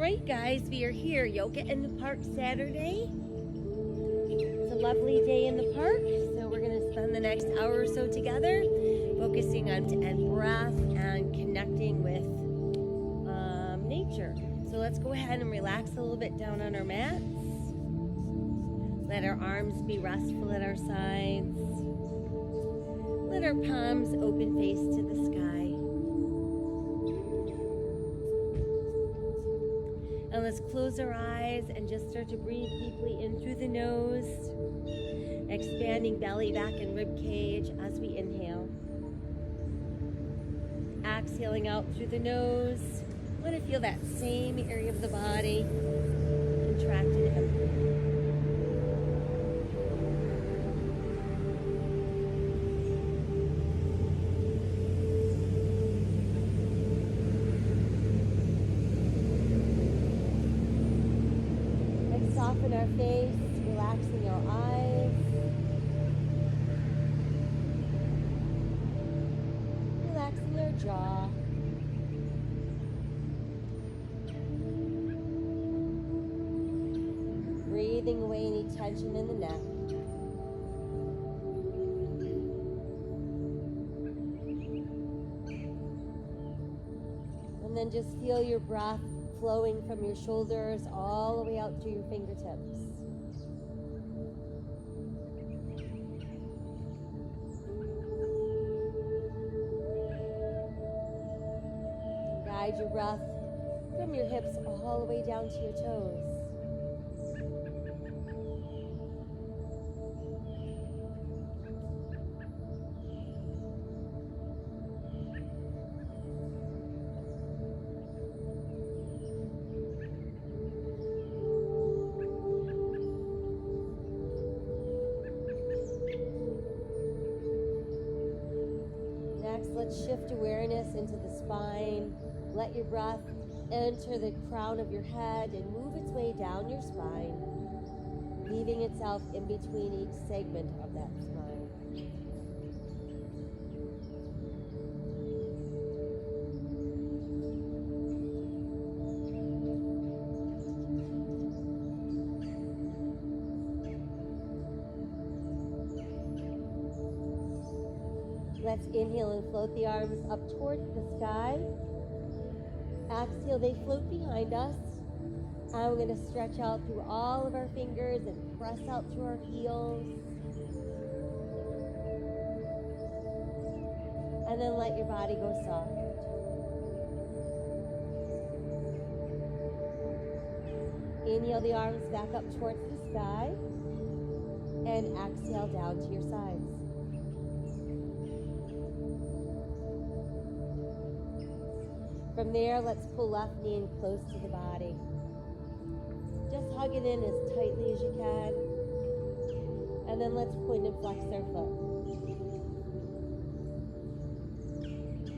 right, guys, we are here, Yoga in the Park Saturday. It's a lovely day in the park, so we're going to spend the next hour or so together focusing on breath and connecting with nature. So let's go ahead and relax a little bit down on our mats. Let our arms be restful at our sides. Let our palms open face to the sky. And let's close our eyes and just start to breathe deeply in through the nose, expanding belly, back, and rib cage as we inhale. Exhaling out through the nose. I want to feel that same area of the body contracted and empty. Soften our face, relaxing our eyes. Relaxing our jaw. Breathing away any tension in the neck. And then just feel your breath flowing from your shoulders all the way out to your fingertips. Guide your breath from your hips all the way down to your toes. Let's shift awareness into the spine. Let your breath enter the crown of your head and move its way down your spine, leaving itself in between each segment of that spine. Let's inhale and float the arms up towards the sky. Exhale, they float behind us. And we're going to stretch out through all of our fingers and press out through our heels. And then let your body go soft. Inhale the arms back up towards the sky. And exhale down to your sides. From there, let's pull left knee in close to the body. Just hug it in as tightly as you can. And then let's point and flex our foot.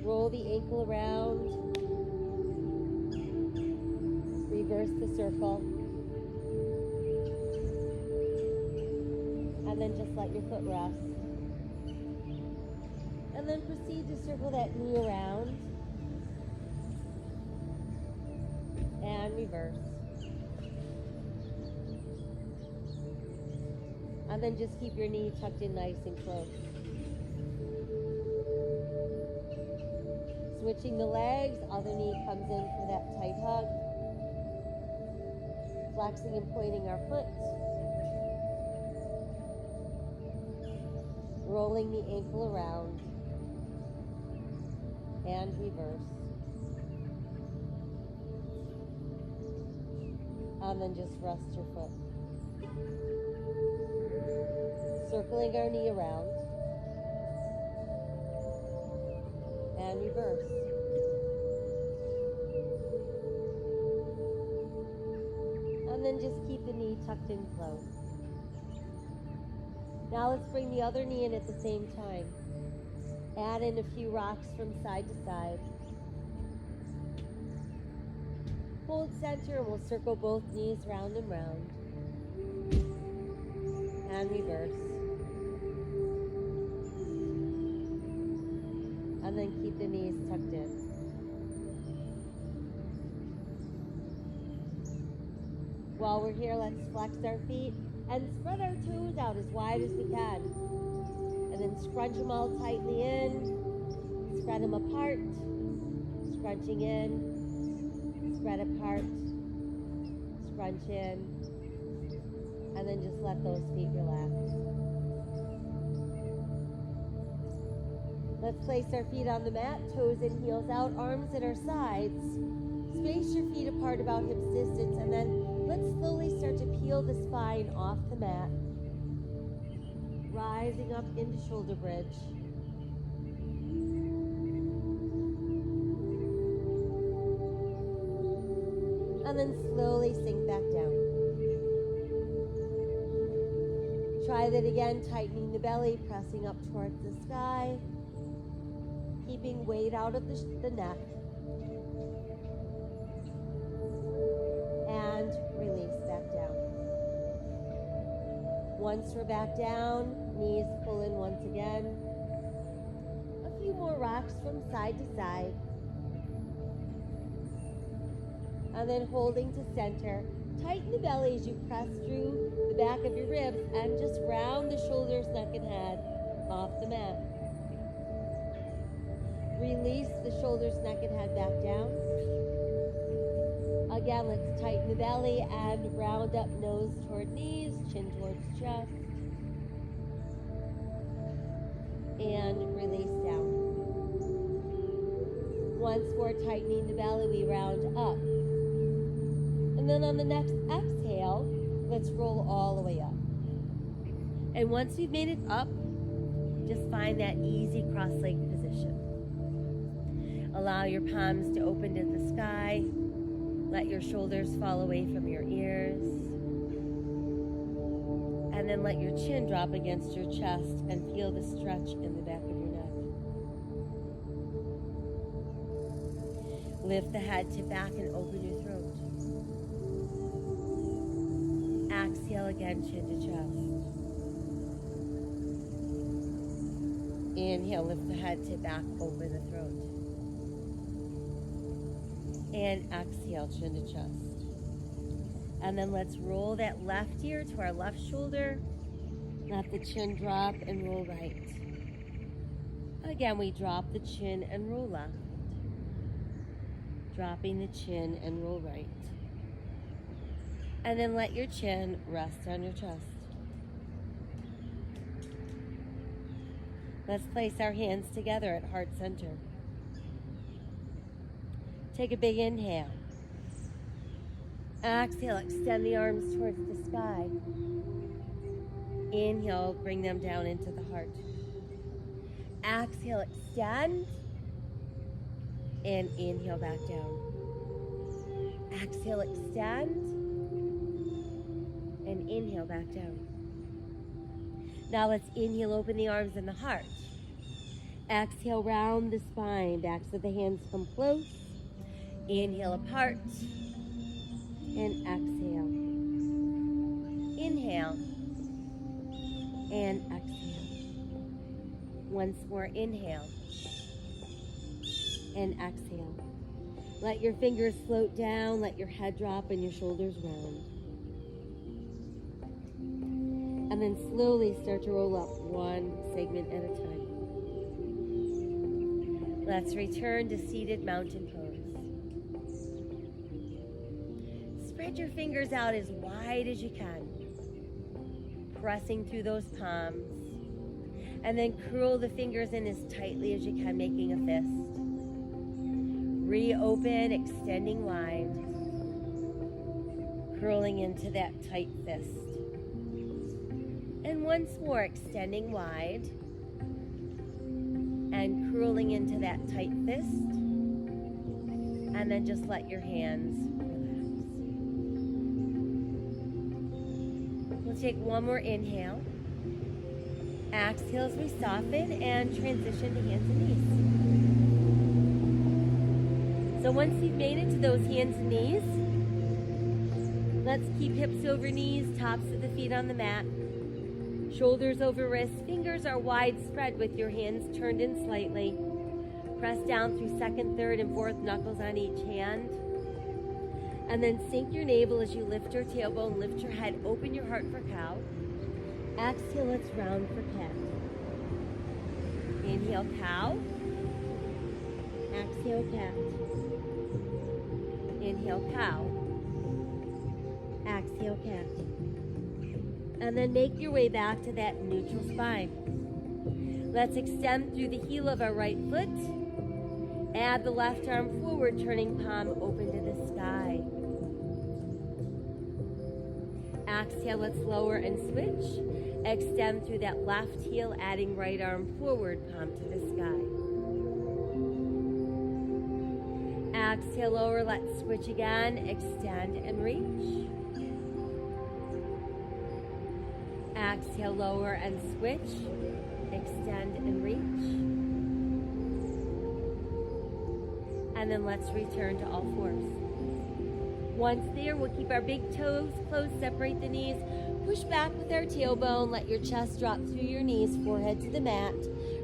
Roll the ankle around. Reverse the circle. And then just let your foot rest. And then proceed to circle that knee around. And reverse. And then just keep your knee tucked in nice and close. Switching the legs, other knee comes in for that tight hug. Flexing and pointing our foot. Rolling the ankle around. And reverse. And then just rest your foot. Circling our knee around. And reverse. And then just keep the knee tucked in close. Now let's bring the other knee in at the same time. Add in a few rocks from side to side. Hold center and we'll circle both knees round and round. And reverse. And then keep the knees tucked in. While we're here, let's flex our feet and spread our toes out as wide as we can. And then scrunch them all tightly in. Spread them apart. Scrunching in. Spread apart. Scrunch in. And then just let those feet relax. Let's place our feet on the mat, toes in, heels out, arms at our sides. Space your feet apart about hips distance, and then let's slowly start to peel the spine off the mat. Rising up into shoulder bridge. And then slowly sink back down. Try that again, tightening the belly, pressing up towards the sky. Keeping weight out of the neck. And release back down. Once we're back down, knees pull in once again. A few more rocks from side to side. And then holding to center. Tighten the belly as you press through the back of your ribs and just round the shoulders, neck, and head off the mat. Release the shoulders, neck, and head back down. Again, let's tighten the belly and round up, nose toward knees, chin towards chest. And release down. Once more, tightening the belly, we round up. And then on the next exhale, let's roll all the way up. And once we've made it up, just find that easy cross-legged position. Allow your palms to open to the sky. Let your shoulders fall away from your ears. And then let your chin drop against your chest and feel the stretch in the back of your neck. Lift the head to back and open your throat. Exhale again, chin to chest. Inhale, lift the head to back, open the throat. And exhale, chin to chest. And then let's roll that left ear to our left shoulder. Let the chin drop and roll right. Again, we drop the chin and roll left. Dropping the chin and roll right. And then let your chin rest on your chest. Let's place our hands together at heart center. Take a big inhale. Exhale, extend the arms towards the sky. Inhale, bring them down into the heart. Exhale, extend. And inhale back down. Exhale, extend. And inhale back down. Now let's inhale, open the arms and the heart. Exhale, round the spine. Backs of the hands come close. Inhale apart. And exhale. Inhale. And exhale. Once more, inhale. And exhale. Let your fingers float down. Let your head drop and your shoulders round. And then slowly start to roll up one segment at a time. Let's return to seated mountain pose. Spread your fingers out as wide as you can, pressing through those palms. And then curl the fingers in as tightly as you can, making a fist. Reopen, extending wide, curling into that tight fist. And once more, extending wide and curling into that tight fist. And then just let your hands relax. We'll take one more inhale. Exhale as we soften and transition to hands and knees. So once you've made it to those hands and knees, let's keep hips over knees, tops of the feet on the mat. Shoulders over wrists, fingers are wide spread with your hands turned in slightly. Press down through second, third, and fourth knuckles on each hand. And then sink your navel as you lift your tailbone, lift your head, open your heart for cow. Exhale, let's round for cat. Inhale, cow. Exhale, cat. Inhale, cow. Exhale, cat. And then make your way back to that neutral spine. Let's extend through the heel of our right foot. Add the left arm forward, turning palm open to the sky. Exhale, let's lower and switch. Extend through that left heel, adding right arm forward, palm to the sky. Exhale, lower, let's switch again. Extend and reach. Exhale, lower and switch. Extend and reach. And then let's return to all fours. Once there, we'll keep our big toes closed, separate the knees, push back with our tailbone, let your chest drop through your knees, forehead to the mat.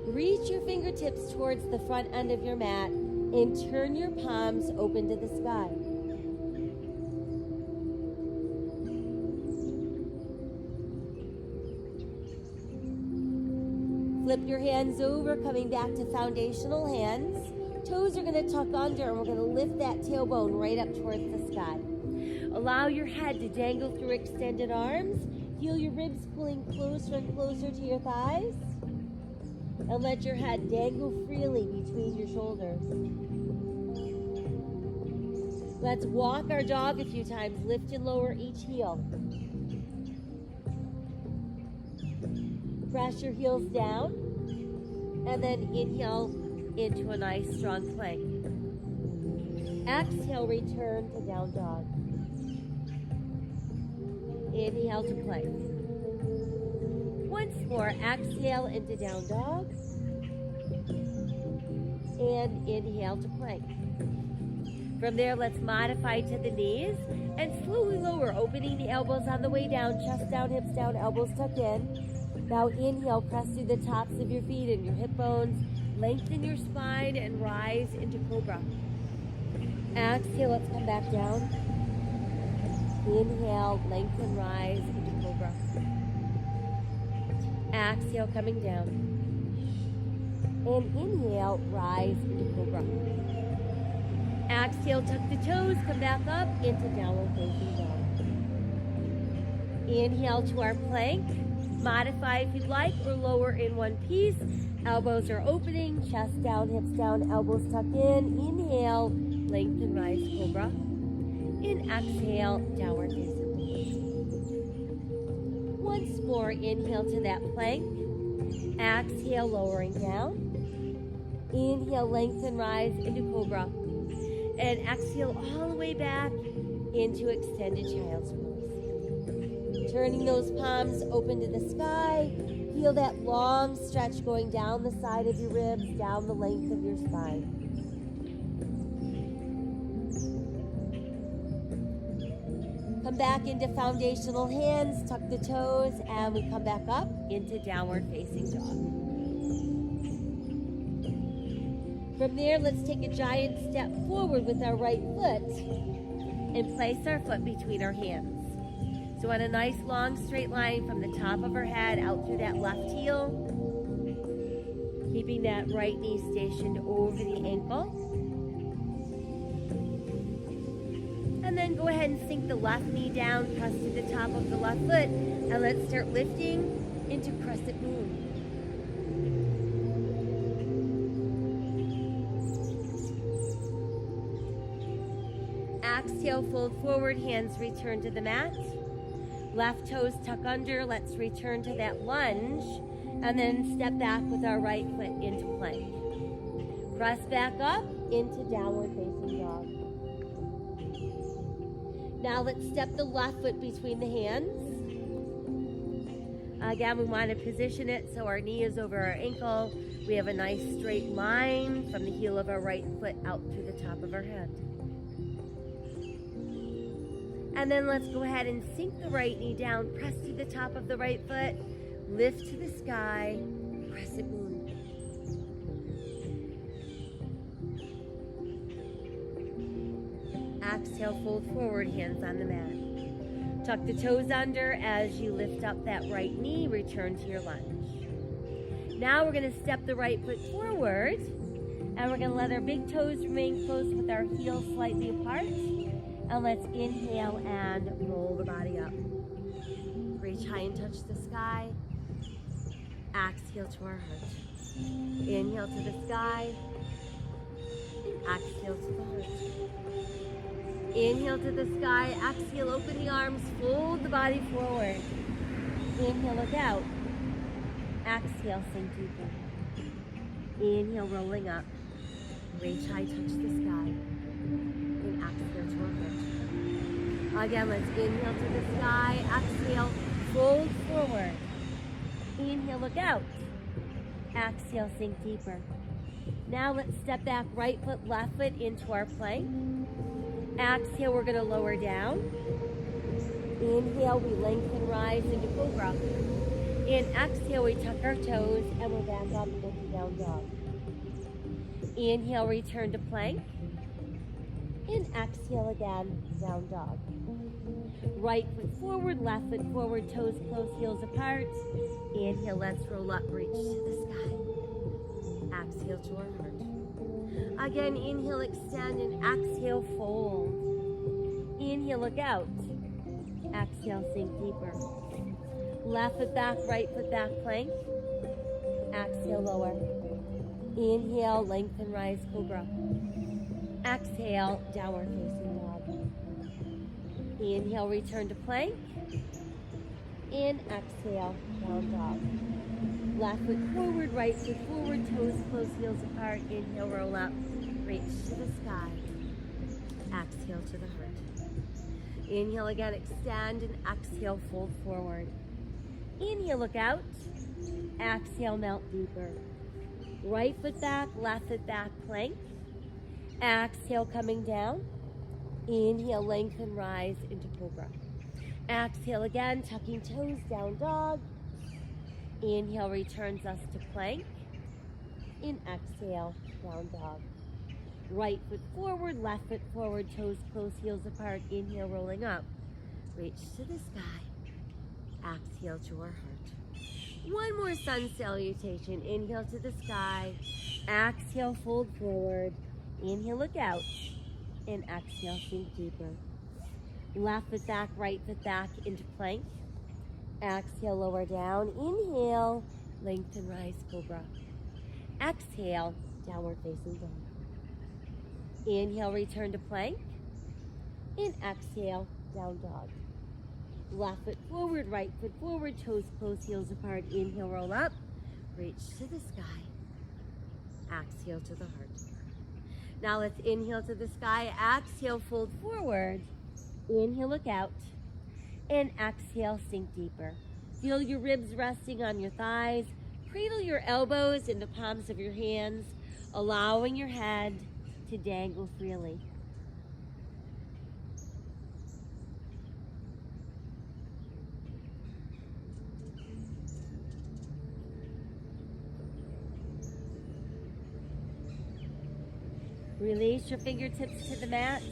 Reach your fingertips towards the front end of your mat and turn your palms open to the sky. Flip your hands over, coming back to foundational hands. Toes are going to tuck under, and we're going to lift that tailbone right up towards the sky. Allow your head to dangle through extended arms. Feel your ribs pulling closer and closer to your thighs. And let your head dangle freely between your shoulders. Let's walk our dog a few times. Lift and lower each heel. Press your heels down. And then inhale into a nice strong plank. Exhale, return to down dog. Inhale to plank. Once more, exhale into down dog. And inhale to plank. From there, let's modify to the knees and slowly lower, opening the elbows on the way down, chest down, hips down, elbows tucked in. Now inhale, press through the tops of your feet and your hip bones. Lengthen your spine and rise into cobra. Exhale, let's come back down. Inhale, lengthen, rise into cobra. Exhale, coming down. And inhale, rise into cobra. Exhale, tuck the toes, come back up into downward facing dog. Inhale to our plank. Modify if you'd like, or lower in one piece. Elbows are opening, chest down, hips down, elbows tuck in. Inhale, lengthen, rise, cobra. And exhale, downward facing dog. Once more, inhale to that plank. Exhale, lowering down. Inhale, lengthen, rise into cobra. And exhale all the way back into extended child's pose. Turning those palms open to the sky. Feel that long stretch going down the side of your ribs, down the length of your spine. Come back into foundational hands, tuck the toes, and we come back up into downward facing dog. From there, let's take a giant step forward with our right foot and place our foot between our hands. So on a nice long straight line from the top of our head out through that left heel, keeping that right knee stationed over the ankle. And then go ahead and sink the left knee down, press to the top of the left foot, and let's start lifting into crescent moon. Exhale, fold forward, hands return to the mat. Left toes tuck under, let's return to that lunge, and then step back with our right foot into plank. Press back up into downward facing dog. Now let's step the left foot between the hands. Again, we want to position it so our knee is over our ankle. We have a nice straight line from the heel of our right foot out through the top of our head. And then let's go ahead and sink the right knee down, press to the top of the right foot, lift to the sky, crescent moon. Exhale, fold forward, hands on the mat. Tuck the toes under as you lift up that right knee, return to your lunge. Now we're going to step the right foot forward, and we're going to let our big toes remain close with our heels slightly apart. And let's inhale and roll the body up. Reach high and touch the sky. Exhale to our heart. Inhale to the sky. Exhale to the heart. Inhale to the sky. Exhale, open the arms, fold the body forward. Inhale, look out. Exhale, sink deeper. Inhale, rolling up. Reach high, touch the sky. And exhale to our heart. Again, let's inhale to the sky. Exhale, fold forward. Inhale, look out. Exhale, sink deeper. Now let's step back, right foot, left foot into our plank. Exhale, we're going to lower down. Inhale, we lengthen, rise into cobra. And exhale, we tuck our toes and we're back up into down dog. Inhale, return to plank. And exhale again, down dog. Right foot forward, left foot forward, toes close, heels apart. Inhale, let's roll up, reach to the sky. Exhale to our heart. Again, inhale, extend, and exhale, fold. Inhale, look out. Exhale, sink deeper. Left foot back, right foot back, plank. Exhale, lower. Inhale, lengthen, rise, cobra. Exhale, downward facing dog. Inhale, return to plank. And exhale, down dog. Left foot forward, right foot forward, toes close, heels apart. Inhale, roll up, reach to the sky. Exhale to the heart. Inhale again, extend, and exhale, fold forward. Inhale, look out. Exhale, melt deeper. Right foot back, left foot back, plank. Exhale, coming down. Inhale, lengthen, rise into cobra. Exhale again, tucking toes, down dog. Inhale, returns us to plank. And exhale, down dog. Right foot forward, left foot forward, toes close, heels apart. Inhale, rolling up. Reach to the sky. Exhale to our heart. One more sun salutation. Inhale to the sky. Exhale, fold forward. Inhale, look out. And exhale, sink deeper. Left foot back, right foot back into plank. Exhale, lower down. Inhale, lengthen, rise, cobra. Exhale, downward facing dog. Inhale, return to plank. And exhale, down dog. Left foot forward, right foot forward, toes close, heels apart. Inhale, roll up, reach to the sky. Exhale to the heart. Now let's inhale to the sky, exhale, fold forward. Inhale, look out. And exhale, sink deeper. Feel your ribs resting on your thighs. Cradle your elbows in the palms of your hands, allowing your head to dangle freely. Release your fingertips to the mat.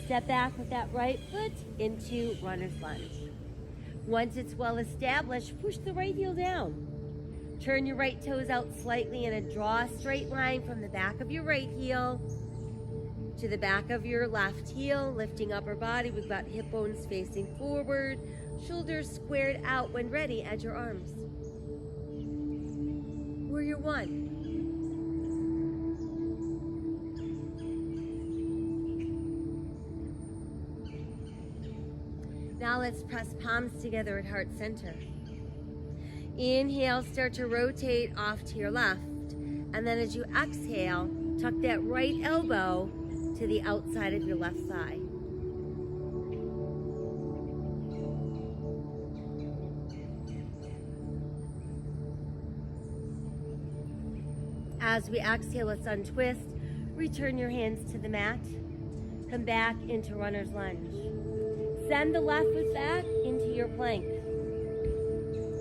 Step back with that right foot into runner's lunge. Once it's well established, push the right heel down. Turn your right toes out slightly and draw a straight line from the back of your right heel to the back of your left heel, lifting upper body. We've got hip bones facing forward, shoulders squared out. When ready, edge your arms. Warrior one. Now let's press palms together at heart center. Inhale, start to rotate off to your left. And then as you exhale, tuck that right elbow to the outside of your left thigh. As we exhale, let's untwist. Return your hands to the mat. Come back into runner's lunge. Send the left foot back into your plank.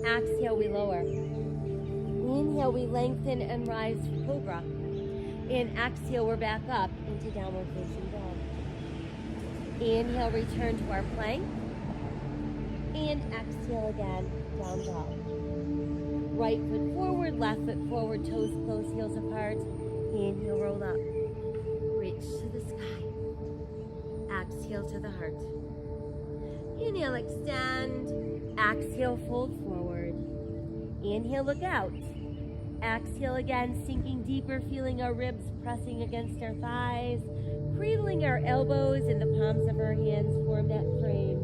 Exhale, we lower. Inhale, we lengthen and rise for cobra. And exhale, we're back up into downward facing dog. Inhale, return to our plank. And exhale again, down dog. Right foot forward, left foot forward, toes close, heels apart. Inhale, roll up. Reach to the sky. Exhale to the heart. Inhale, extend. Exhale, fold forward. Inhale, look out. Exhale again, sinking deeper, feeling our ribs pressing against our thighs, cradling our elbows in the palms of our hands, form that frame,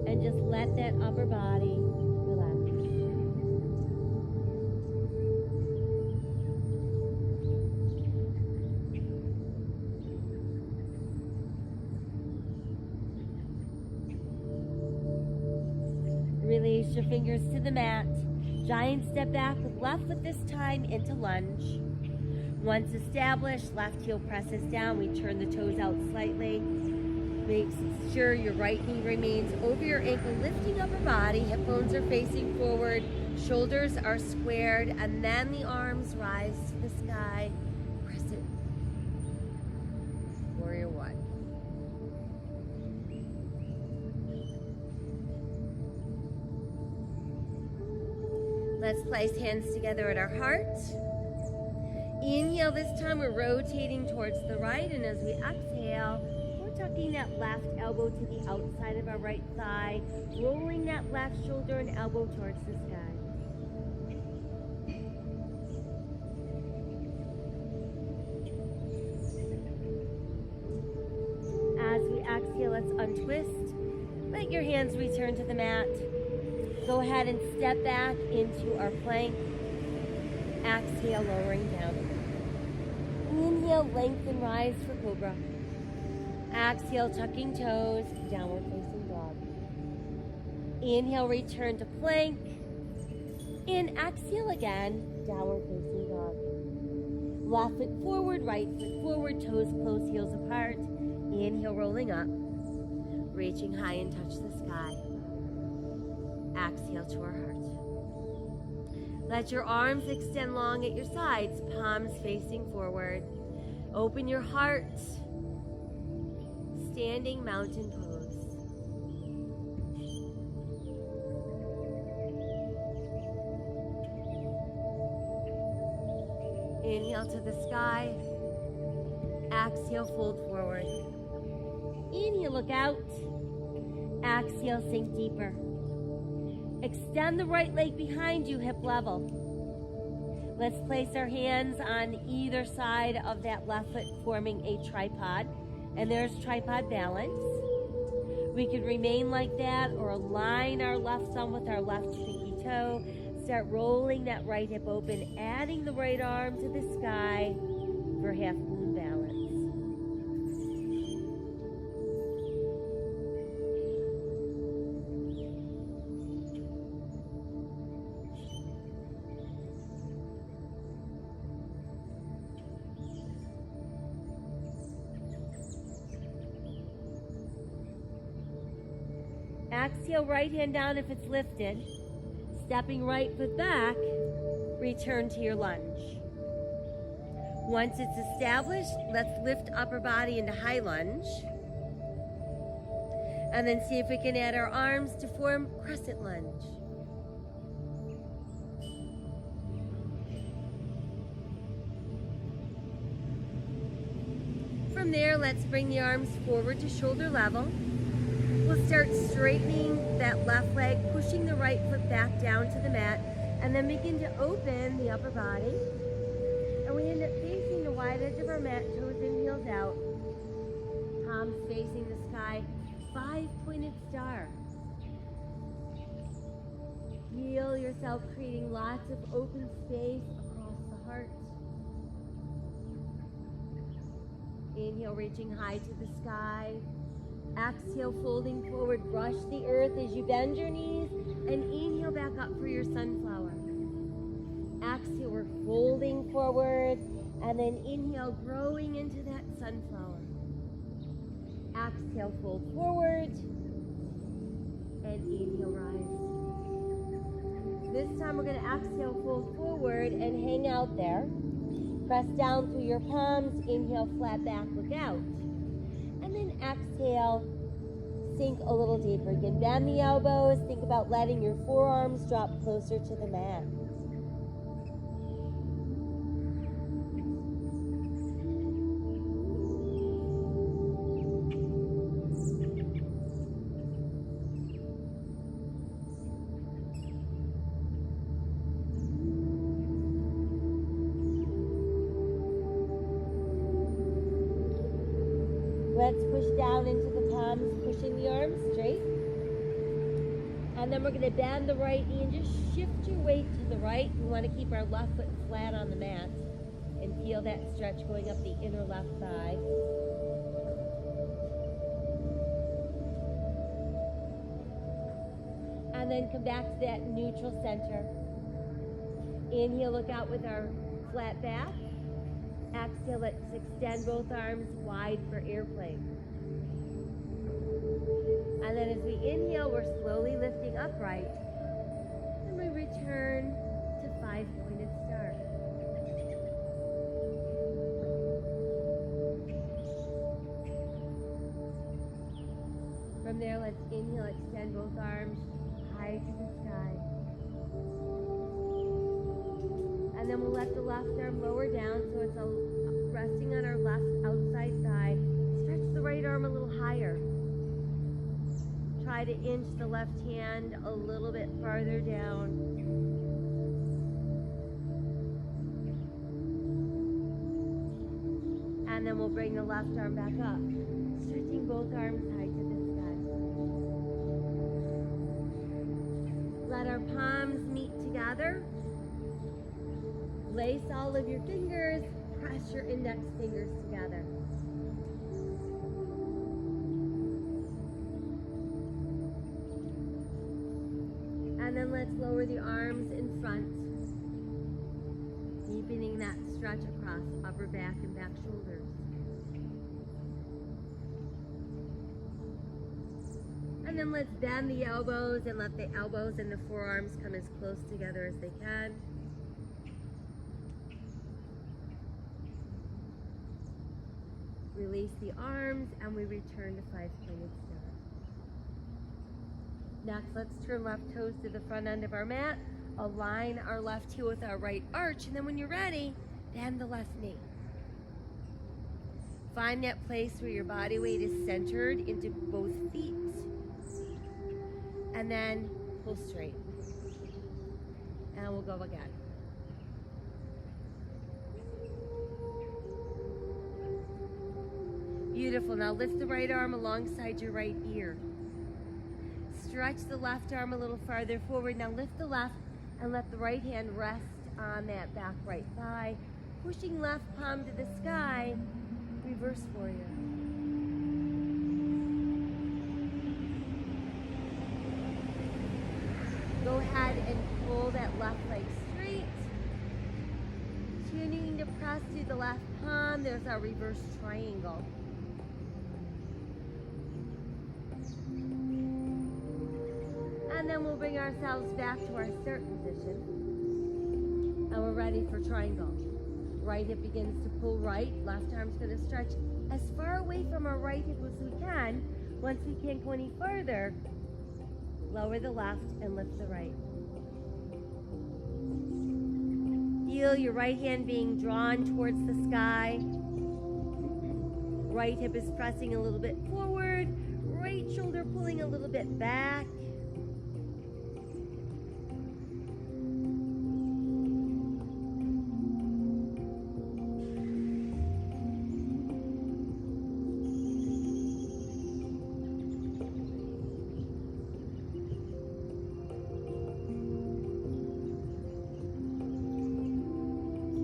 and just let that upper body relax. Release your fingers to the mat. Giant step back with left foot this time into lunge. Once established, left heel presses down. We turn the toes out slightly. Make sure your right knee remains over your ankle, lifting upper body. Hip bones are facing forward. Shoulders are squared. And then the arms rise to the sky. Crescent. Warrior one. Let's place hands together at our heart. Inhale, this time we're rotating towards the right, and as we exhale, we're tucking that left elbow to the outside of our right thigh, rolling that left shoulder and elbow towards the sky. As we exhale, let's untwist. Let your hands return to the mat. Go ahead and step back into our plank. Exhale, lowering down. Inhale, lengthen, rise for cobra. Exhale, tucking toes, downward facing dog. Inhale, return to plank. And exhale again, downward facing dog. Left foot forward, right foot forward, toes close, heels apart. Inhale, rolling up. Reaching high and touch the sky. Exhale to our heart. Let your arms extend long at your sides, palms facing forward. Open your heart. Standing mountain pose. Inhale to the sky. Exhale, fold forward. Inhale, look out. Exhale, sink deeper. Extend the right leg behind you, hip level. Let's place our hands on either side of that left foot, forming a tripod. And there's tripod balance. We could remain like that or align our left thumb with our left pinky toe. Start rolling that right hip open, adding the right arm to the sky for half moon balance. Exhale, right hand down if it's lifted. Stepping right foot back, return to your lunge. Once it's established, let's lift upper body into high lunge. And then see if we can add our arms to form crescent lunge. From there, let's bring the arms forward to shoulder level. We'll start straightening that left leg, pushing the right foot back down to the mat, and then begin to open the upper body. And we end up facing the wide edge of our mat, toes in, heels out, palms facing the sky, 5-pointed star. Feel yourself creating lots of open space across the heart. Inhale, reaching high to the sky. Exhale, folding forward, brush the earth as you bend your knees, and inhale back up for your sunflower. Exhale, we're folding forward, and then inhale, growing into that sunflower. Exhale, fold forward, and inhale, rise. This time we're going to exhale, fold forward, and hang out there. Press down through your palms, inhale, flat back, look out. And then exhale, sink a little deeper. Again, bend the elbows. Think about letting your forearms drop closer to the mat. Let's push down into the palms, pushing the arms straight. And then we're going to bend the right knee and just shift your weight to the right. We want to keep our left foot flat on the mat and feel that stretch going up the inner left thigh. And then come back to that neutral center. Inhale, look out with our flat back. Exhale, let's extend both arms wide for airplane. And then as we inhale, we're slowly lifting upright. And we return to 5-pointed star. From there, let's inhale, extend both arms high to the sky. And then we'll let the left arm lower down so it's resting on our left outside thigh. Stretch the right arm a little higher. Try to inch the left hand a little bit farther down. And then we'll bring the left arm back up, stretching both arms high to the sky. Let our palms meet together. Lace all of your fingers, press your index fingers together. And then let's lower the arms in front, deepening that stretch across upper back and back shoulders. And then let's bend the elbows and let the elbows and the forearms come as close together as they can. Release the arms and we return to 5-pointed star. Next, let's turn left toes to the front end of our mat. Align our left heel with our right arch, and then when you're ready, bend the left knee. Find that place where your body weight is centered into both feet. And then pull straight. And we'll go again. Beautiful. Now lift the right arm alongside your right ear. Stretch the left arm a little farther forward. Now lift the left and let the right hand rest on that back right thigh. Pushing left palm to the sky. Reverse warrior. Go ahead and pull that left leg straight. Tuning to press through the left palm. There's our reverse triangle. And then we'll bring ourselves back to our start position. And we're ready for triangle. Right hip begins to pull right. Left arm's going to stretch as far away from our right hip as we can. Once we can't go any further, lower the left and lift the right. Feel your right hand being drawn towards the sky. Right hip is pressing a little bit forward. Right shoulder pulling a little bit back.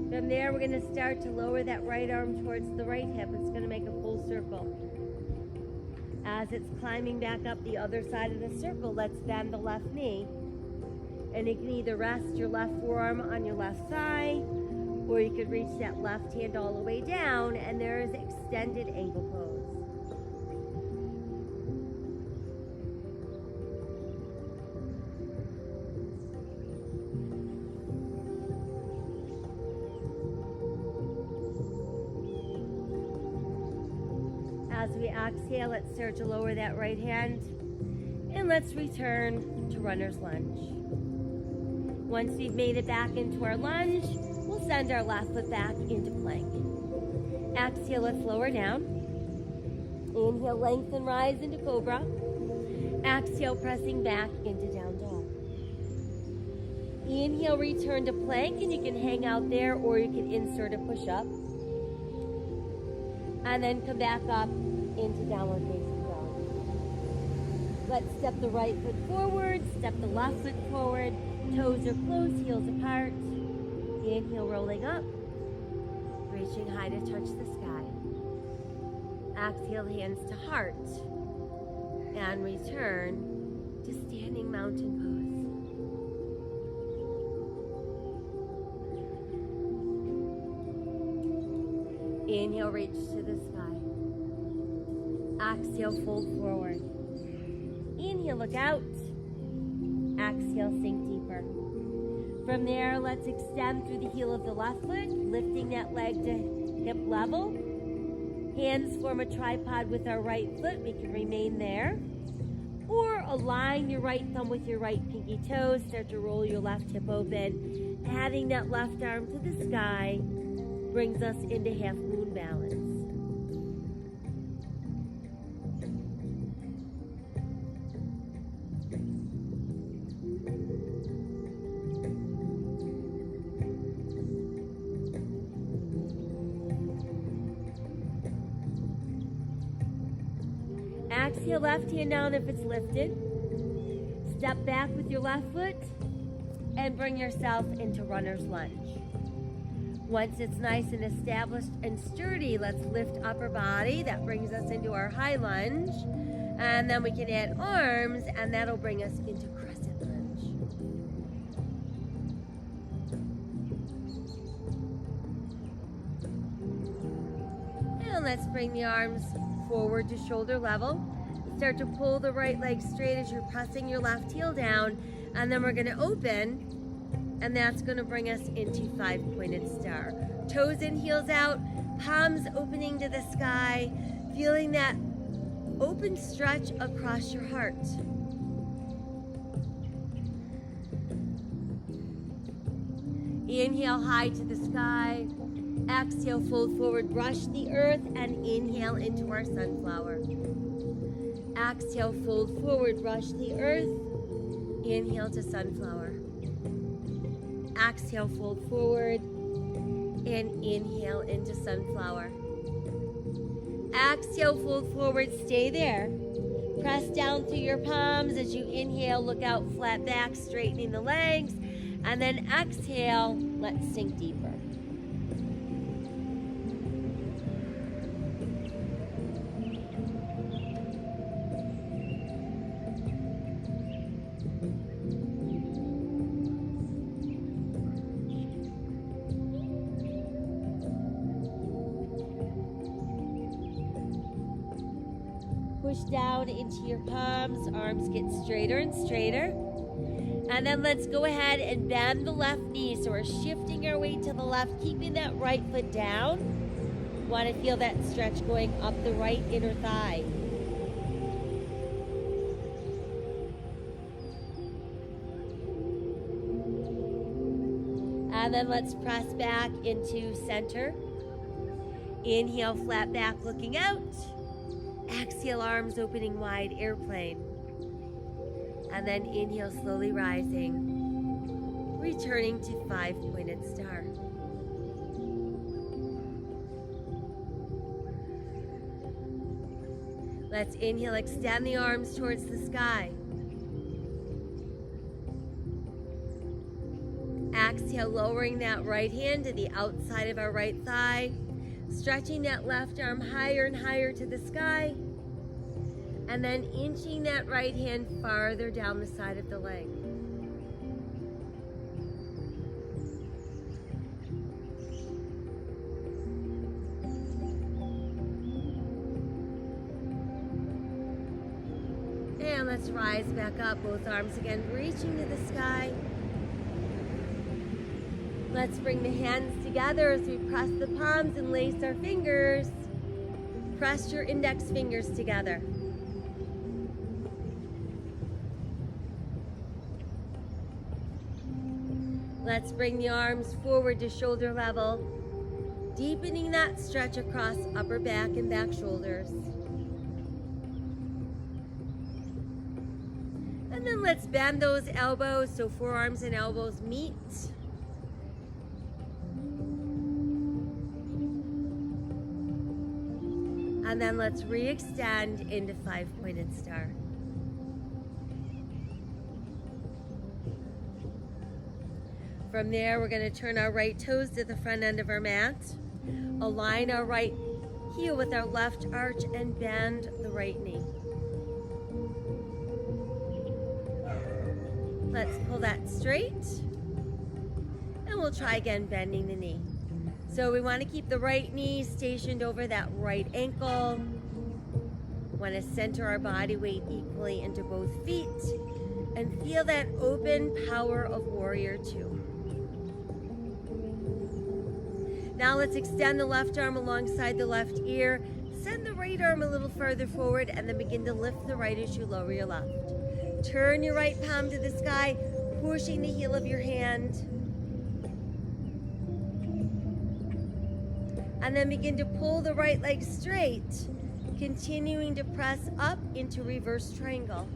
From there, we're going to start to lower that right arm towards the right hip. It's going to make a full circle. As it's climbing back up the other side of the circle, let's bend the left knee. And you can either rest your left forearm on your left thigh, or you could reach that left hand all the way down, and there is extended ankle pose. As we exhale, let's start to lower that right hand. And let's return to runner's lunge. Once we've made it back into our lunge, we'll send our left foot back into plank. Exhale, let's lower down. Inhale, lengthen, rise into cobra. Exhale, pressing back into down dog. Inhale, return to plank, and you can hang out there or you can insert a push-up. And then come back up into downward facing dog. Let's step the right foot forward, step the left foot forward, toes are close, heels apart. Inhale, rolling up, reaching high to touch the sky. Exhale, hands to heart, and return to standing mountain pose. Inhale, reach to the sky. Exhale, fold forward. Inhale, look out. Exhale, sink deeper. From there, let's extend through the heel of the left foot, lifting that leg to hip level. Hands form a tripod with our right foot. We can remain there. Or align your right thumb with your right pinky toe. Start to roll your left hip open. Adding that left arm to the sky brings us into half moon balance. Exhale, left hand down if it's lifted. Step back with your left foot and bring yourself into runner's lunge. Once it's nice and established and sturdy, let's lift upper body. That brings us into our high lunge. And then we can add arms, and that'll bring us into crescent lunge. And let's bring the arms forward to shoulder level. Start to pull the right leg straight as you're pressing your left heel down. And then we're going to open. And that's going to bring us into five-pointed star. Toes in, heels out, palms opening to the sky, feeling that open stretch across your heart. Inhale, high to the sky. Exhale, fold forward, brush the earth, and inhale into our sunflower. Exhale, fold forward, brush the earth. Inhale to sunflower. Exhale, fold forward, and inhale into sunflower. Exhale, fold forward, stay there. Press down through your palms as you inhale, look out, flat back, straightening the legs. And then exhale, let's sink deeper. Push down into your palms, arms get straighter and straighter. And then let's go ahead and bend the left knee. So we're shifting our weight to the left, keeping that right foot down. Want to feel that stretch going up the right inner thigh. And then let's press back into center. Inhale, flat back, looking out. Exhale, arms opening wide, airplane. And then inhale, slowly rising, returning to five-pointed star. Let's inhale, extend the arms towards the sky. Exhale, lowering that right hand to the outside of our right thigh, stretching that left arm higher and higher to the sky. And then inching that right hand farther down the side of the leg. And let's rise back up, both arms again, reaching to the sky. Let's bring the hands together as we press the palms and lace our fingers. press your index fingers together. Let's bring the arms forward to shoulder level, deepening that stretch across upper back and back shoulders. And then let's bend those elbows so forearms and elbows meet. And then let's re-extend into five-pointed star. From there, we're going to turn our right toes to the front end of our mat, align our right heel with our left arch, and bend the right knee. Let's pull that straight, and we'll try again bending the knee. So we want to keep the right knee stationed over that right ankle. We want to center our body weight equally into both feet and feel that open power of warrior two. Now let's extend the left arm alongside the left ear, send the right arm a little further forward, and then begin to lift the right as you lower your left. Turn your right palm to the sky, pushing the heel of your hand. And then begin to pull the right leg straight, continuing to press up into reverse triangle.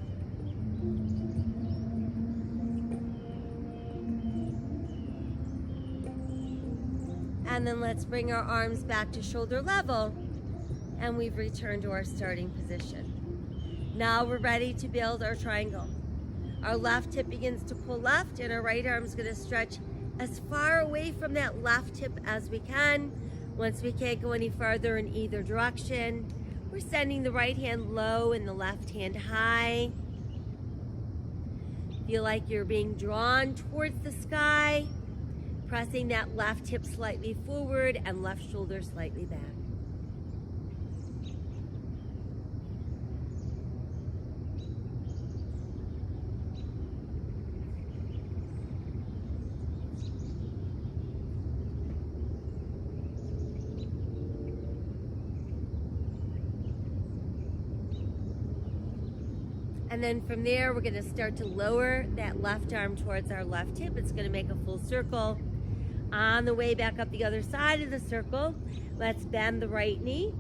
And then let's bring our arms back to shoulder level, and we've returned to our starting position. Now we're ready to build our triangle. Our left hip begins to pull left, and our right arm is going to stretch as far away from that left hip as we can. Once we can't go any farther in either direction, we're sending the right hand low and the left hand high. Feel like you're being drawn towards the sky, pressing that left hip slightly forward and left shoulder slightly back. And then from there, we're going to start to lower that left arm towards our left hip. It's going to make a full circle. On the way back up the other side of the circle, let's bend the right knee.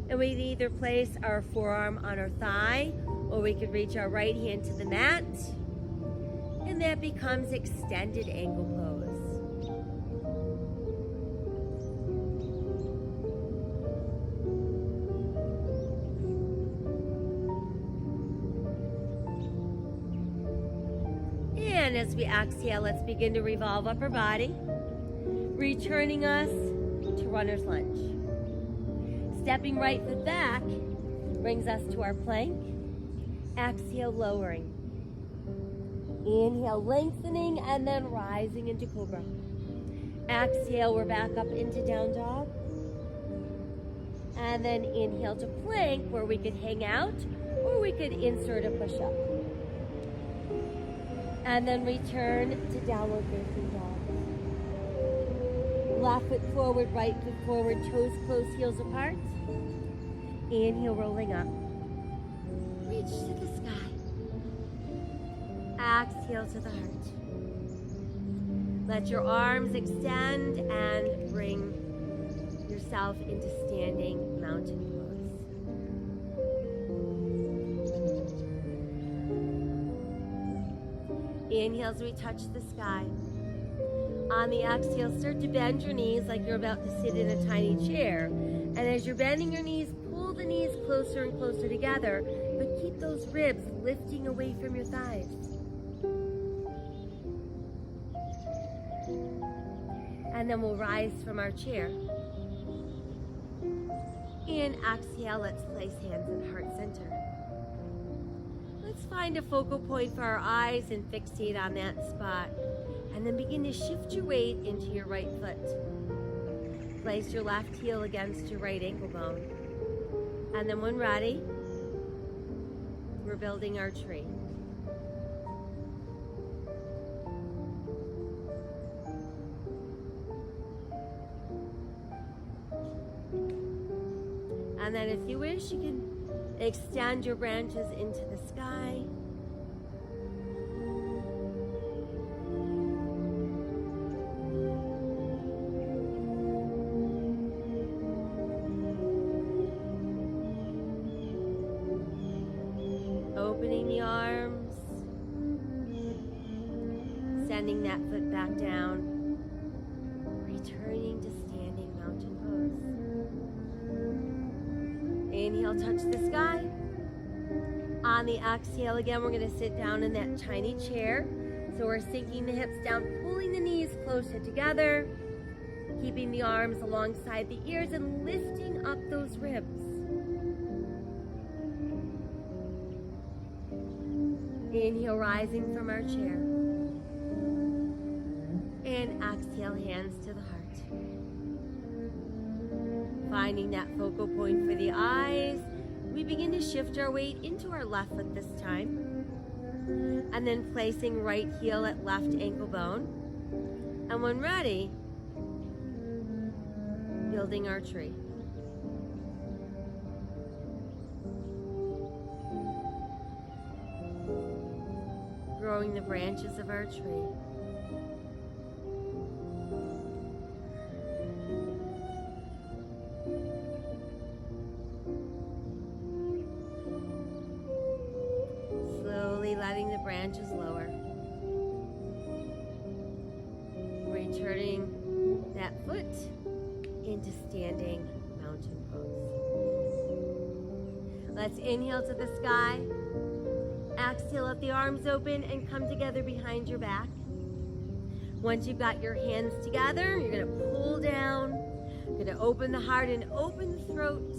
And we can either place our forearm on our thigh, or we could reach our right hand to the mat. And that becomes extended angle pose. And as we exhale, let's begin to revolve upper body, returning us to runner's lunge. Stepping right foot back brings us to our plank. Exhale, lowering. Inhale, lengthening, and then rising into cobra. Exhale, we're back up into down dog. And then inhale to plank, where we could hang out, or we could insert a push-up. And then return to downward facing dog. Left foot forward, right foot forward, toes close, heels apart. Inhale, rolling up. Reach to the sky. Exhale to the heart. Let your arms extend and bring yourself into standing mountain pose. Inhale as we touch the sky. On the exhale, start to bend your knees like you're about to sit in a tiny chair. And as you're bending your knees, pull the knees closer and closer together, but keep those ribs lifting away from your thighs. And then we'll rise from our chair. And exhale, let's place hands at heart center. Let's find a focal point for our eyes and fixate on that spot. And then begin to shift your weight into your right foot. Place your left heel against your right ankle bone. And then when ready, we're building our tree. And then if you wish, you can extend your branches into the sky. Opening the arms, sending that foot back down, returning to standing mountain pose. Inhale, touch the sky. On the exhale again, we're going to sit down in that tiny chair. So we're sinking the hips down, pulling the knees closer together, keeping the arms alongside the ears and lifting up those ribs. Inhale, rising from our chair. And exhale, hands to the heart. Finding that focal point for the eyes. We begin to shift our weight into our left foot this time. And then placing right heel at left ankle bone. And when ready, building our tree. Growing the branches of our tree. Slowly letting the branches lower. Returning that foot into standing mountain pose. Let's inhale to the sky. Exhale, let the arms open and come together behind your back. Once you've got your hands together, you're going to pull down. You're going to open the heart and open the throat.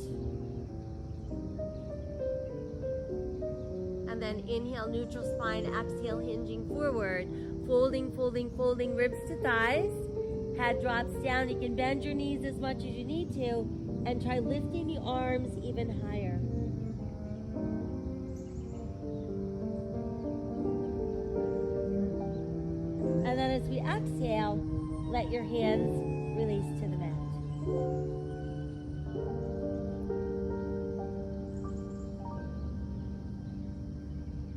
And then inhale, neutral spine. Exhale, hinging forward. Folding, folding, folding, ribs to thighs. Head drops down. You can bend your knees as much as you need to. And try lifting the arms even higher. And then as we exhale, let your hands release to the mat.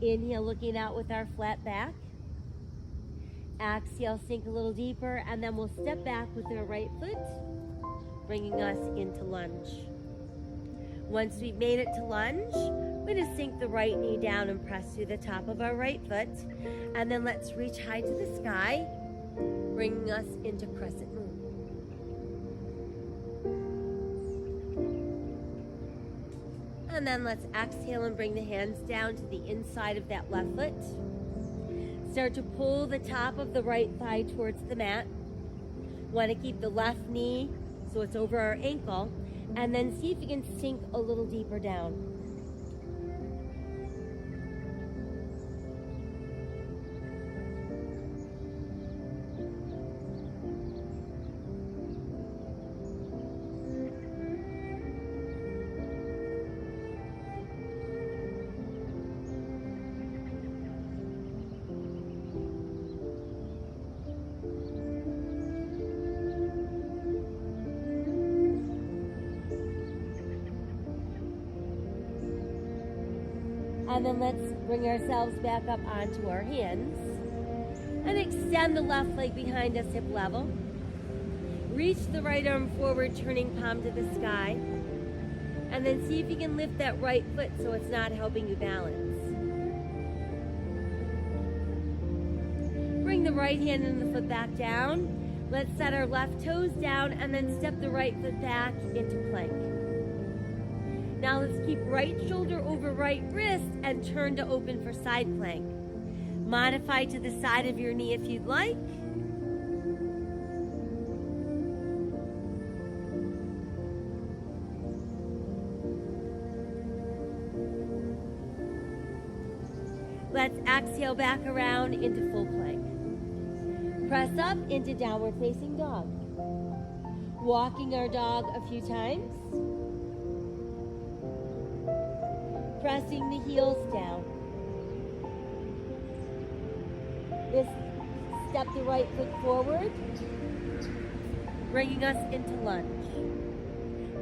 Inhale, looking out with our flat back. Exhale, sink a little deeper, and then we'll step back with our right foot, bringing us into lunge. Once we've made it to lunge, we're going to sink the right knee down and press through the top of our right foot. And then let's reach high to the sky, bringing us into crescent moon. And then let's exhale and bring the hands down to the inside of that left foot. Start to pull the top of the right thigh towards the mat. Want to keep the left knee so it's over our ankle. And then see if you can sink a little deeper down. And then let's bring ourselves back up onto our hands and extend the left leg behind us, hip level. Reach the right arm forward, turning palm to the sky. And then see if you can lift that right foot so it's not helping you balance. Bring the right hand and the foot back down. Let's set our left toes down and then step the right foot back into plank. Now let's keep right shoulder over right wrist and turn to open for side plank. Modify to the side of your knee if you'd like. Let's exhale back around into full plank. Press up into downward facing dog. Walking our dog a few times. Pressing the heels down. This step the right foot forward, bringing us into lunge.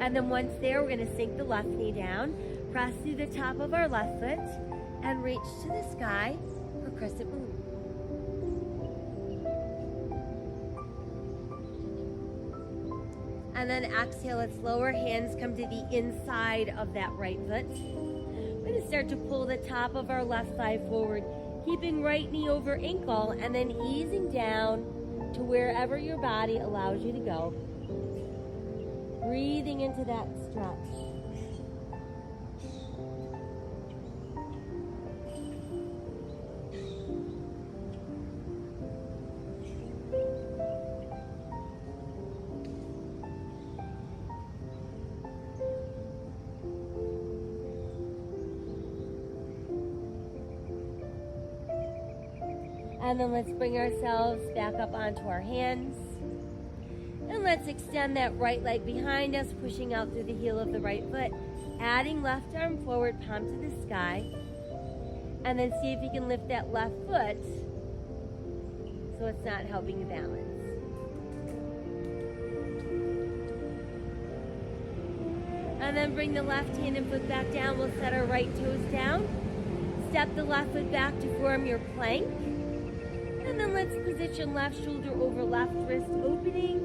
And then once there, we're gonna sink the left knee down, press through the top of our left foot, and reach to the sky for crescent moon. And then exhale, let's lower, hands come to the inside of that right foot. We're gonna start to pull the top of our left thigh forward, keeping right knee over ankle, and then easing down to wherever your body allows you to go. Breathing into that stretch. And then let's bring ourselves back up onto our hands. And let's extend that right leg behind us, pushing out through the heel of the right foot, adding left arm forward, palm to the sky. And then see if you can lift that left foot so it's not helping you balance. And then bring the left hand and foot back down. We'll set our right toes down. Step the left foot back to form your plank. And then let's position left shoulder over left wrist opening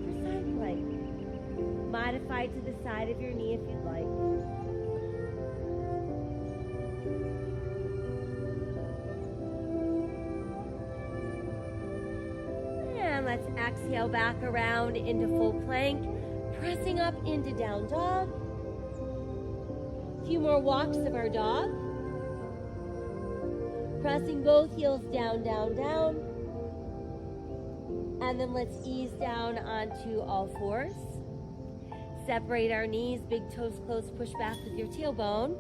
for side plank. Modify to the side of your knee if you'd like. And let's exhale back around into full plank, pressing up into down dog. A few more walks of our dog. Pressing both heels down, down, down. And then let's ease down onto all fours. Separate our knees, big toes close, push back with your tailbone.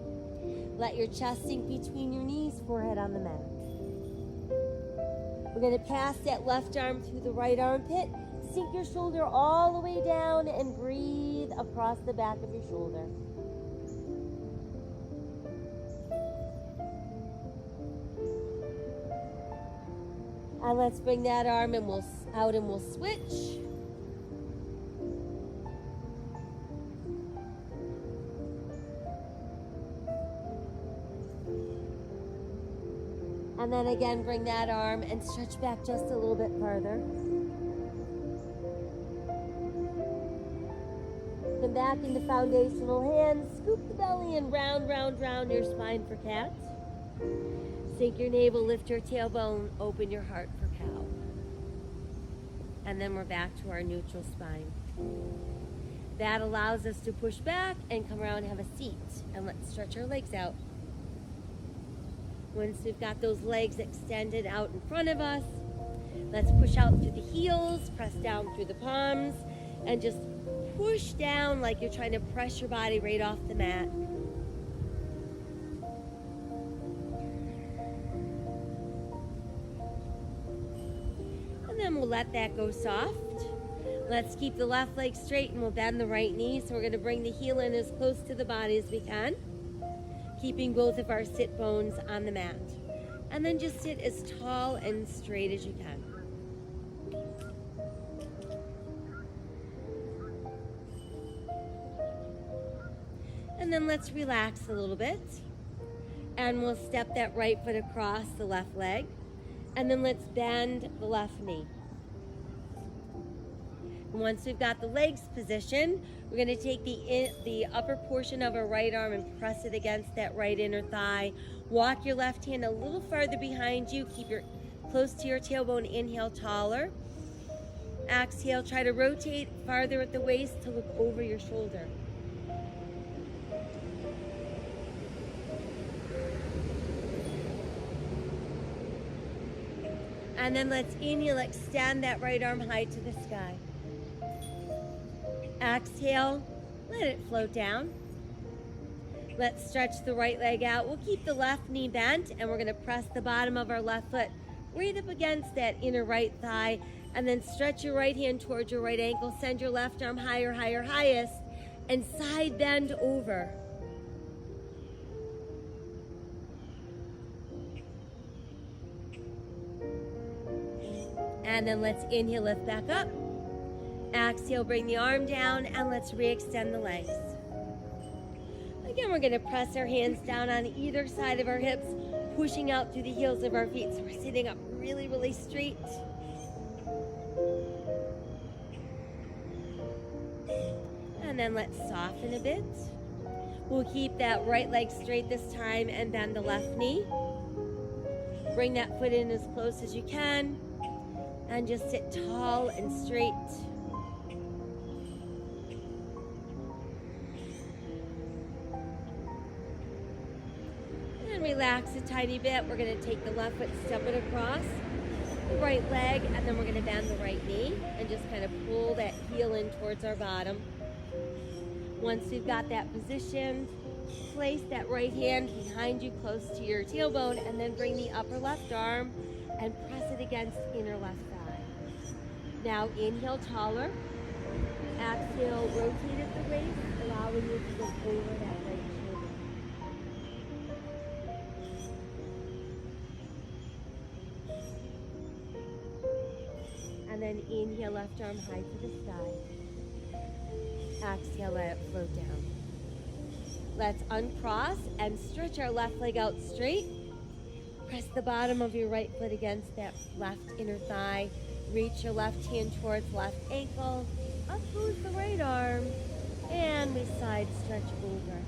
Let your chest sink between your knees, forehead on the mat. We're going to pass that left arm through the right armpit. Sink your shoulder all the way down and breathe across the back of your shoulder. And let's bring that arm and we'll switch. And then again, bring that arm and stretch back just a little bit further. Come back into foundational hands. Scoop the belly and round, round, round your spine for cat. Sink your navel, lift your tailbone, open your heart for cow. And then we're back to our neutral spine. That allows us to push back and come around and have a seat. And let's stretch our legs out. Once we've got those legs extended out in front of us, let's push out through the heels, press down through the palms, and just push down like you're trying to press your body right off the mat. And then we'll let that go soft. Let's keep the left leg straight and we'll bend the right knee. So we're going to bring the heel in as close to the body as we can, keeping both of our sit bones on the mat. And then just sit as tall and straight as you can. And then let's relax a little bit. And we'll step that right foot across the left leg. And then let's bend the left knee. And once we've got the legs positioned, we're going to take the upper portion of our right arm and press it against that right inner thigh. Walk your left hand a little farther behind you. Keep your close to your tailbone. Inhale, taller. Exhale, try to rotate farther at the waist to look over your shoulder. And then let's inhale, extend that right arm high to the sky. Exhale, let it float down. Let's stretch the right leg out. We'll keep the left knee bent and we're gonna press the bottom of our left foot right up against that inner right thigh, and then stretch your right hand towards your right ankle. Send your left arm higher, higher, highest, and side bend over. And then let's inhale, lift back up. Exhale, bring the arm down, and let's re-extend the legs. Again, we're gonna press our hands down on either side of our hips, pushing out through the heels of our feet. So we're sitting up really, really straight. And then let's soften a bit. We'll keep that right leg straight this time and bend the left knee. Bring that foot in as close as you can and just sit tall and straight. And relax a tiny bit. We're going to take the left foot, step it across the right leg, and then we're going to bend the right knee and just kind of pull that heel in towards our bottom. Once you've got that positioned, place that right hand behind you close to your tailbone, and then bring the upper left arm and press it against inner left thigh. Now inhale taller. Exhale, rotate at the waist, allowing you to go over that right shoulder. And then inhale, left arm high to the sky. Exhale, let it float down. Let's uncross and stretch our left leg out straight. Press the bottom of your right foot against that left inner thigh. Reach your left hand towards left ankle. Up goes the right arm. And we side stretch over.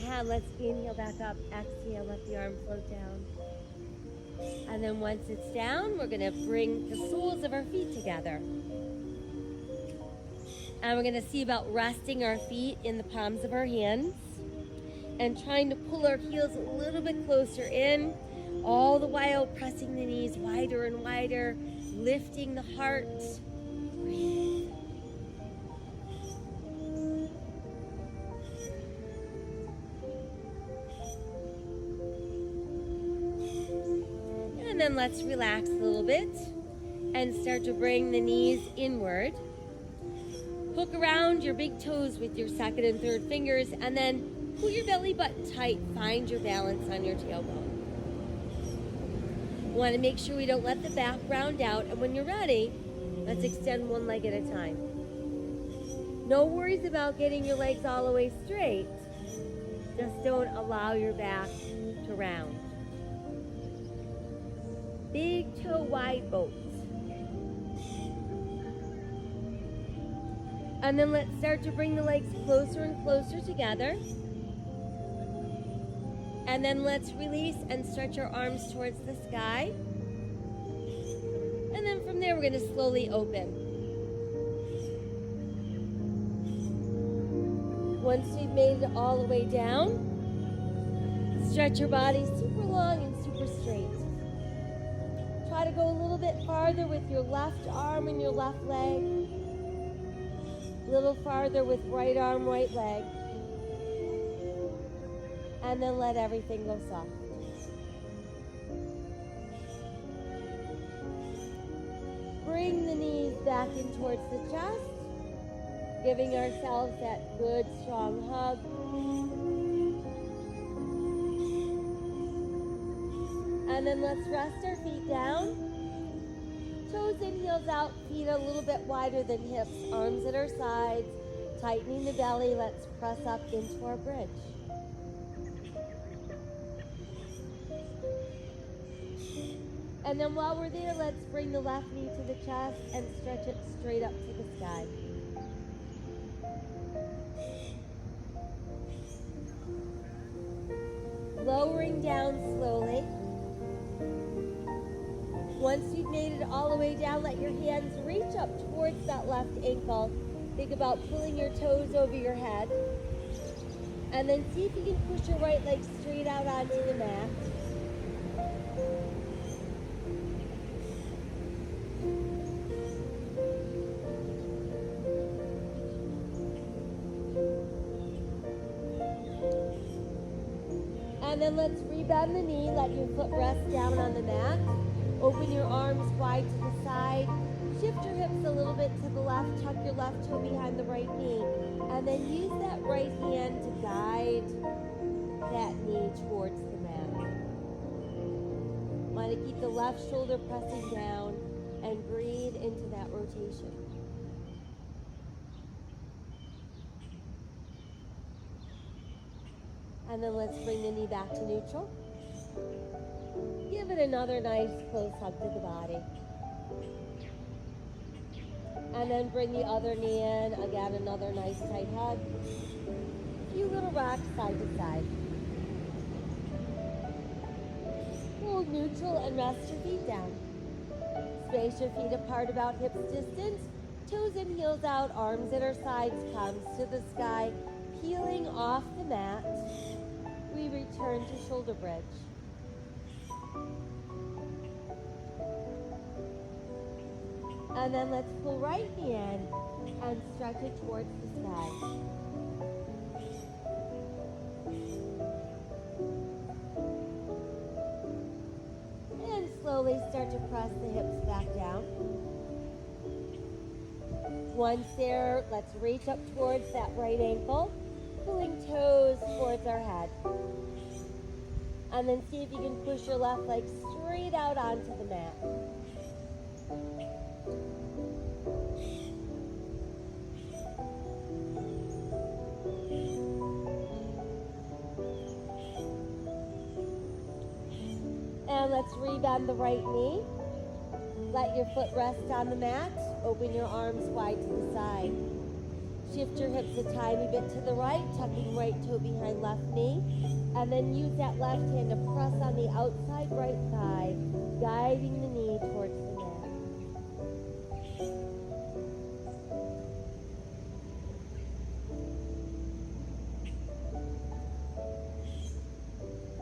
And let's inhale back up. Exhale, let the arm float down. And then once it's down, we're gonna bring the soles of our feet together. And we're gonna see about resting our feet in the palms of our hands and trying to pull our heels a little bit closer in, all the while pressing the knees wider and wider, lifting the heart. Breathe. And then let's relax a little bit and start to bring the knees inward. Hook around your big toes with your second and third fingers, and then pull your belly button tight. Find your balance on your tailbone. We want to make sure we don't let the back round out, and when you're ready, let's extend one leg at a time. No worries about getting your legs all the way straight. Just don't allow your back to round. Big toe wide boat. And then let's start to bring the legs closer and closer together. And then let's release and stretch our arms towards the sky. And then from there, we're going to slowly open. Once you've made it all the way down, stretch your body super long and super straight. Try to go a little bit farther with your left arm and your left leg. A little farther with right arm, right leg. And then let everything go soft. Bring the knees back in towards the chest, giving ourselves that good, strong hug. And then let's rest our feet down. Toes in, heels out, feet a little bit wider than hips, arms at our sides, tightening the belly. Let's press up into our bridge. And then while we're there, let's bring the left knee to the chest and stretch it straight up to the sky. Lowering down slowly. Once you've made it all the way down, let your hands reach up towards that left ankle. Think about pulling your toes over your head. And then see if you can push your right leg straight out onto the mat. And then let's rebend the knee, let your foot rest down on the mat. Open your arms wide to the side. Shift your hips a little bit to the left. Tuck your left toe behind the right knee. And then use that right hand to guide that knee towards the mat. Want to keep the left shoulder pressing down and breathe into that rotation. And then let's bring the knee back to neutral. Give it another nice close hug to the body. And then bring the other knee in. Again, another nice tight hug. A few little rocks side to side. Hold neutral and rest your feet down. Space your feet apart about hips distance. Toes and heels out, arms at our sides, palms to the sky. Peeling off the mat, we return to shoulder bridge. And then let's pull right knee in and stretch it towards the sky. And slowly start to press the hips back down. Once there, let's reach up towards that right ankle, pulling toes towards our head. And then see if you can push your left leg straight out onto the mat. And let's rebend the right knee. Let your foot rest on the mat. Open your arms wide to the side. Shift your hips a tiny bit to the right, tucking right toe behind left knee. And then use that left hand to press on the outside right thigh, guiding the knee towards the mat.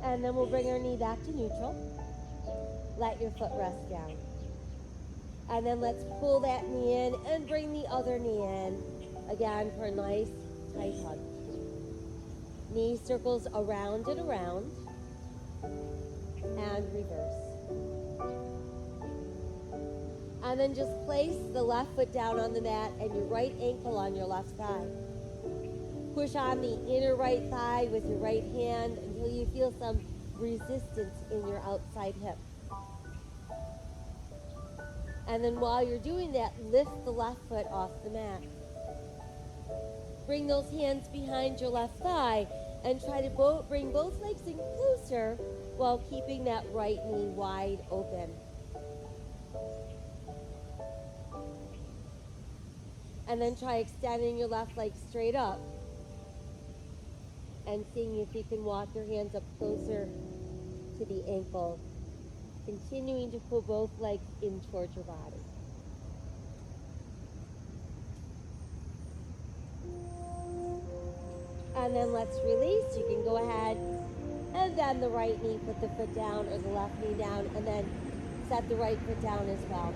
And then we'll bring our knee back to neutral. Let your foot rest down. And then let's pull that knee in and bring the other knee in. Again, for a nice tight hug. Knee circles around and around. And reverse. And then just place the left foot down on the mat and your right ankle on your left thigh. Push on the inner right thigh with your right hand until you feel some resistance in your outside hip. And then while you're doing that, lift the left foot off the mat. Bring those hands behind your left thigh and try to bring both legs in closer while keeping that right knee wide open. And then try extending your left leg straight up and seeing if you can walk your hands up closer to the ankle, continuing to pull both legs in towards your body. And then let's release. You can go ahead and then the right knee, put the foot down or the left knee down, and then set the right foot down as well.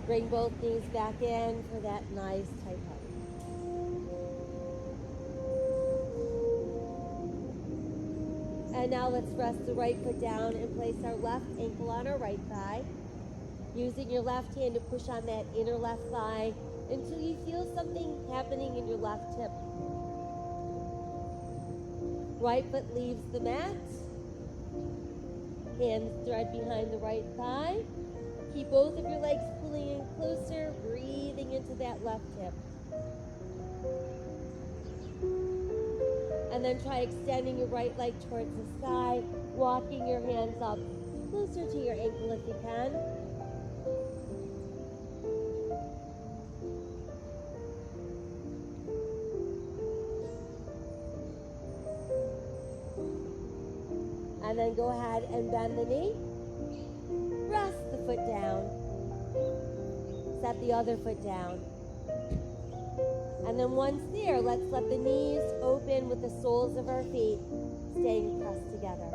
Bring both knees back in for that nice tight hug. And now let's rest the right foot down and place our left ankle on our right thigh. Using your left hand to push on that inner left thigh until you feel something happening in your left hip. Right foot leaves the mat. Hands thread behind the right thigh. Keep both of your legs pulling in closer, breathing into that left hip. And then try extending your right leg towards the sky, walking your hands up closer to your ankle if you can. And then go ahead and bend the knee. Rest the foot down. Set the other foot down. And then once there, let's let the knees open with the soles of our feet staying pressed together.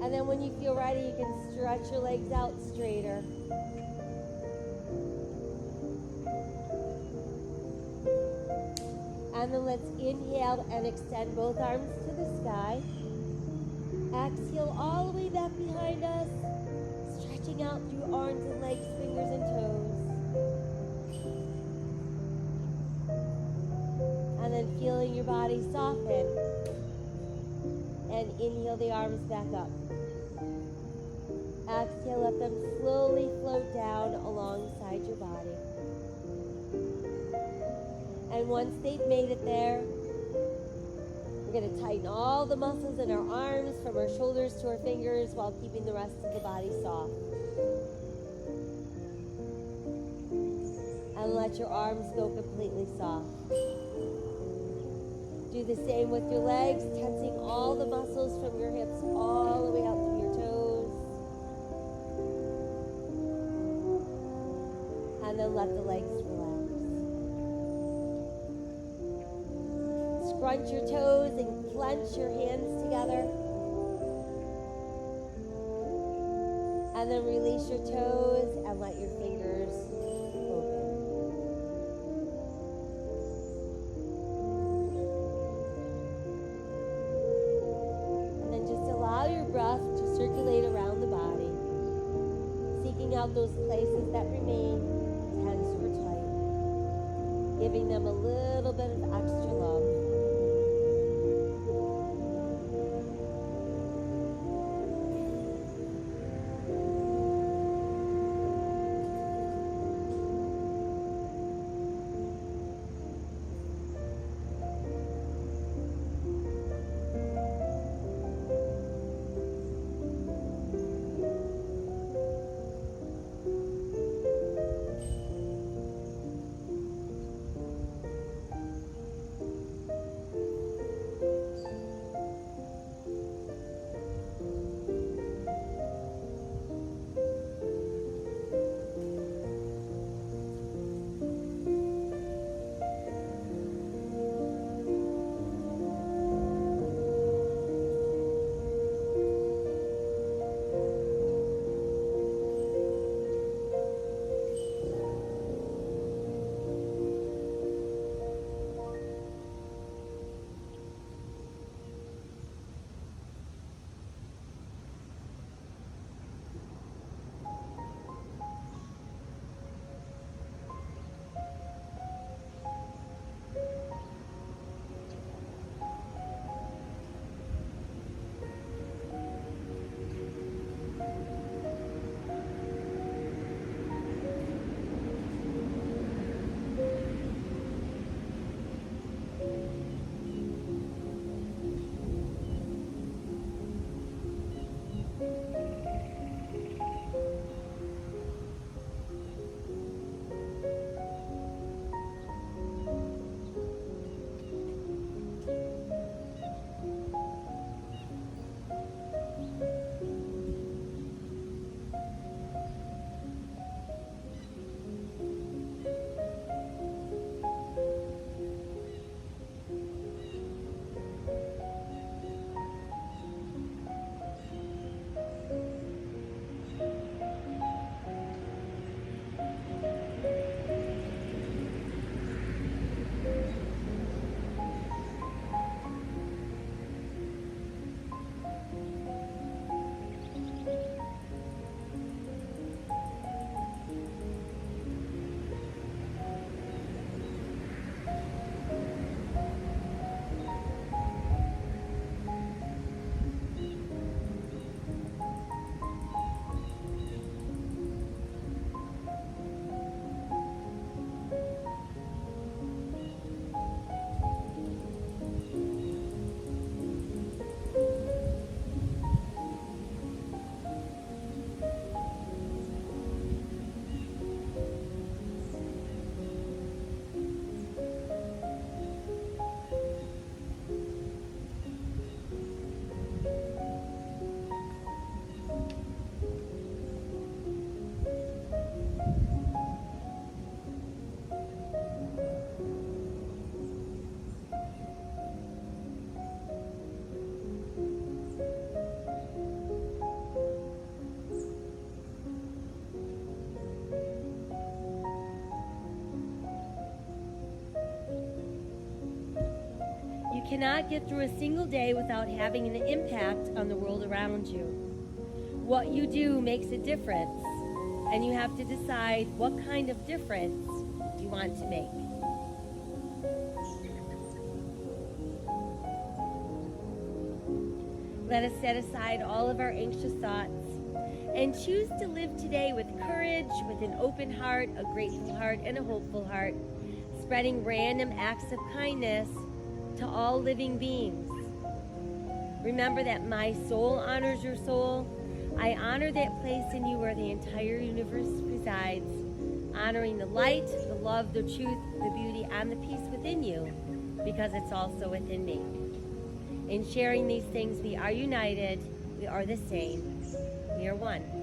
And then when you feel ready, you can stretch your legs out straighter. And then let's inhale and extend both arms to the sky. Exhale all the way back behind us, stretching out through arms and legs, fingers and toes. And then feeling your body soften. And inhale the arms back up. Exhale, let them slowly float down alongside your body. And once they've made it there, we're going to tighten all the muscles in our arms from our shoulders to our fingers while keeping the rest of the body soft. And let your arms go completely soft. Do the same with your legs, tensing all the muscles from your hips all the way out to your toes. And then let the legs relax. Scrunch your toes and clench your hands together. And then release your toes and let your fingers open. And then just allow your breath to circulate around the body, seeking out those places that remain tense or tight, giving them a little bit of extra love. cannot get through a single day without having an impact on the world around you. What you do makes a difference, and you have to decide what kind of difference you want to make. Let us set aside all of our anxious thoughts and choose to live today with courage, with an open heart, a grateful heart, and a hopeful heart, spreading random acts of kindness to all living beings. Remember that my soul honors your soul. I honor that place in you where the entire universe resides, honoring the light, the love, the truth, the beauty, and the peace within you, because it's also within me. In sharing these things, we are united, we are the same, we are one.